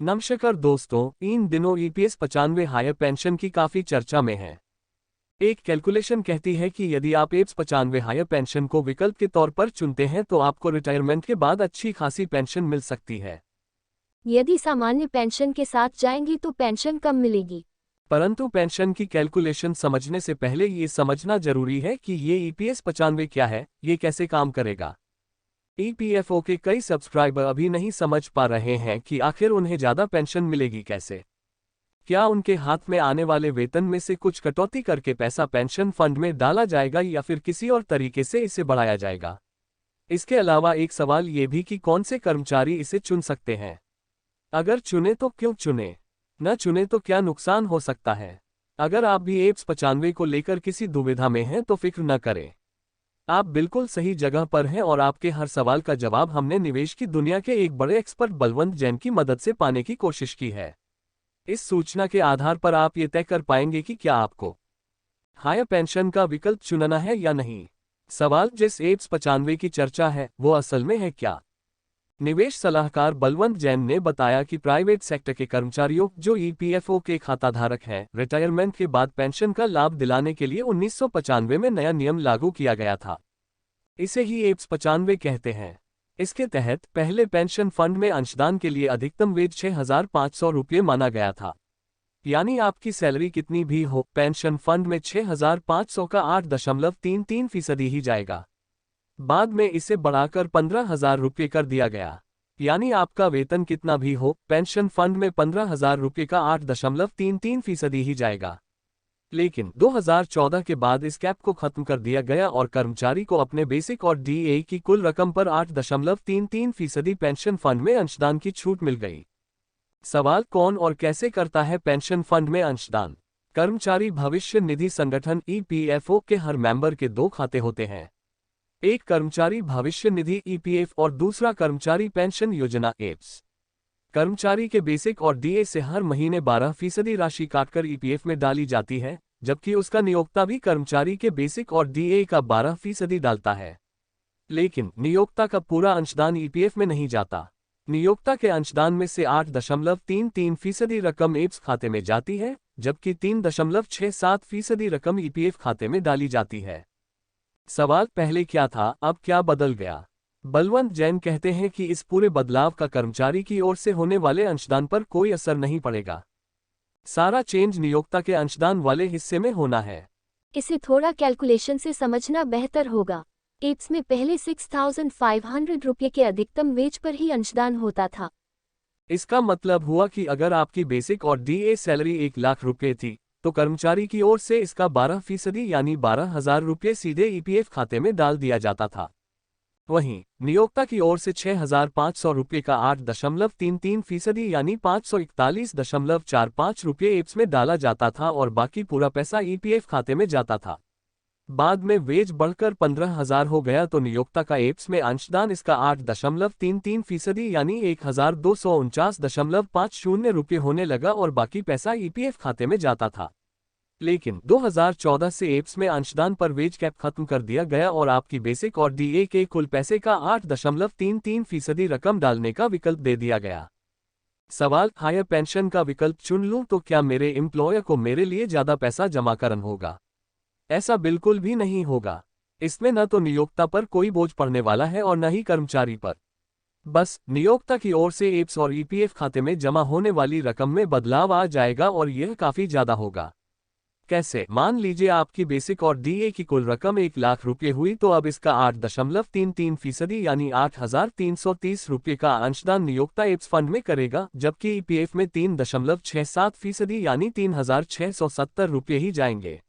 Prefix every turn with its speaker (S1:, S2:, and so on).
S1: नमस्कार दोस्तों, इन दिनों ईपीएस 95 हायर पेंशन की काफी चर्चा में है। एक कैलकुलेशन कहती है कि यदि आप ईपीएस 95 हायर पेंशन को विकल्प के तौर पर चुनते हैं तो आपको रिटायरमेंट के बाद अच्छी खासी पेंशन मिल सकती है।
S2: यदि सामान्य पेंशन के साथ जाएंगी तो पेंशन कम मिलेगी।
S1: परंतु पेंशन की कैलकुलेशन समझने से पहले ये समझना जरूरी है कि ये ईपीएस 95 क्या है, ये कैसे काम करेगा। ईपीएफओ के कई सब्सक्राइबर अभी नहीं समझ पा रहे हैं कि आखिर उन्हें ज्यादा पेंशन मिलेगी कैसे। क्या उनके हाथ में आने वाले वेतन में से कुछ कटौती करके पैसा पेंशन फंड में डाला जाएगा या फिर किसी और तरीके से इसे बढ़ाया जाएगा। इसके अलावा एक सवाल ये भी कि कौन से कर्मचारी इसे चुन सकते हैं। अगर चुने तो क्यों चुने, न चुने तो क्या नुकसान हो सकता है। अगर आप भी ईपीएस 95 को लेकर किसी दुविधा में हैं तो फिक्र न करें, आप बिल्कुल सही जगह पर हैं और आपके हर सवाल का जवाब हमने निवेश की दुनिया के एक बड़े एक्सपर्ट बलवंत जैन की मदद से पाने की कोशिश की है। इस सूचना के आधार पर आप ये तय कर पाएंगे कि क्या आपको हायर पेंशन का विकल्प चुनना है या नहीं। सवाल जिस ईपीएस 95 की चर्चा है वो असल में है क्या। निवेश सलाहकार बलवंत जैन ने बताया कि प्राइवेट सेक्टर के कर्मचारियों जो ईपीएफओ के खाताधारक हैं, रिटायरमेंट के बाद पेंशन का लाभ दिलाने के लिए 1995 में नया नियम लागू किया गया था। इसे ही ईपीएस 95 कहते हैं। इसके तहत पहले पेंशन फंड में अंशदान के लिए अधिकतम वेज 6,500 रुपये माना गया था। यानी आपकी सैलरी कितनी भी हो, पेंशन फंड में 6,500 का 8.33% ही जाएगा। बाद में इसे बढ़ाकर 15,000 रुपये कर दिया गया। यानी आपका वेतन कितना भी हो, पेंशन फंड में 15,000 रुपये का 8.33% ही जाएगा। लेकिन 2014 के बाद इस कैप को खत्म कर दिया गया और कर्मचारी को अपने बेसिक और डीए की कुल रकम पर 8.33% पेंशन फंड में अंशदान की छूट मिल गई। सवाल कौन और कैसे करता है पेंशन फंड में अंशदान। कर्मचारी भविष्य निधि संगठन ईपीएफओ के हर मेंबर के दो खाते होते हैं, एक कर्मचारी भविष्य निधि ईपीएफ और दूसरा कर्मचारी पेंशन योजना ईपीएस। कर्मचारी के बेसिक और डीए से हर महीने 12% राशि काटकर ईपीएफ में डाली जाती है, जबकि उसका नियोक्ता भी कर्मचारी के बेसिक और डीए का 12% डालता है। लेकिन नियोक्ता का पूरा अंशदान ईपीएफ में नहीं जाता। नियोक्ता के अंशदान में से 8.33% रकम ईपीएफ खाते में जाती है, जबकि 3.67% रकम ईपीएफ खाते में डाली जाती है। सवाल पहले क्या था, अब क्या बदल गया। बलवंत जैन कहते हैं कि इस पूरे बदलाव का कर्मचारी की ओर से होने वाले अंशदान पर कोई असर नहीं पड़ेगा। सारा चेंज नियोक्ता के अंशदान वाले हिस्से में होना है।
S2: इसे थोड़ा कैलकुलेशन से समझना बेहतर होगा। ईपीएस में पहले 6,500 रुपये के अधिकतम वेज पर ही अंशदान होता था।
S1: इसका मतलब हुआ कि अगर आपकी बेसिक और डीए सैलरी 1,00,000 रुपये थी तो कर्मचारी की ओर से इसका 12% यानी 12,000 रुपये सीधे ईपीएफ खाते में डाल दिया जाता था। वहीं नियोक्ता की ओर से 6,500 रुपये का 8.33% यानी 541.45 रुपये ईपीएफ में डाला जाता था और बाकी पूरा पैसा ईपीएफ खाते में जाता था। बाद में वेज बढ़कर 15,000 हो गया तो नियोक्ता का ईपीएफ में अंशदान इसका 8.33% यानी 1,249.50 रुपये होने लगा और बाकी पैसा ईपीएफ खाते में जाता था। लेकिन 2014 से ईपीएफ में अंशदान पर वेज कैप खत्म कर दिया गया और आपकी बेसिक और डीए के कुल पैसे का 8.33% रकम डालने का विकल्प दे दिया गया। सवाल, हायर पेंशन का विकल्प चुन लूं तो क्या मेरे एम्प्लॉयर को मेरे लिए ज्यादा पैसा जमा करना होगा। ऐसा बिल्कुल भी नहीं होगा। इसमें न तो नियोक्ता पर कोई बोझ पड़ने वाला है और न ही कर्मचारी पर। बस नियोक्ता की ओर से ईपीएफ और ईपीएफ खाते में जमा होने वाली रकम में बदलाव आ जाएगा और यह काफी ज्यादा होगा। कैसे, मान लीजिए आपकी बेसिक और डीए की कुल रकम 1,00,000 रुपये हुई तो अब इसका 8.33% यानी 8,330 रुपये का अंशदान नियोक्ता ईपीएफ फंड में करेगा, जबकि ईपीएफ में 3.67% यानी 3,670 रुपये ही जाएंगे।